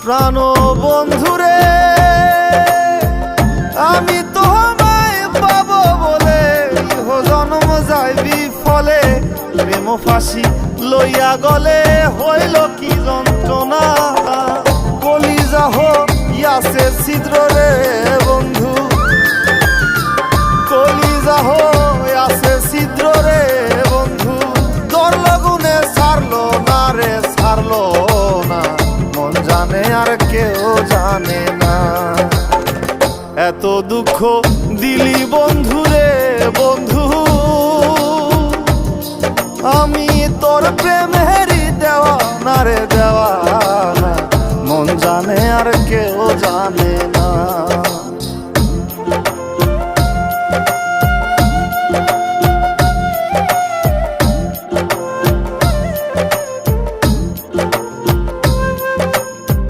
প্রাণ বন্ধুরে আমি তোমায় পাবো বলে ইহ জন্ম যায় বিফলে প্রেম ফাঁসি লইয়া গলে হইল কি যন্ত্রণা কলিজা হইয়াছে ছিদ্র রে বন্ধু কলিজা হইয়াছে ছিদ্র রে বন্ধু তোর লগুনে ছাড়লো না রে ছাড়লো না মন জানে আর কেউ জানে না এত দুঃখ দিলি বন্ধু রে বন্ধু আমি তোর প্রেমেরই দেওয়ানা রে দেওয়ানা মন জানে আর কে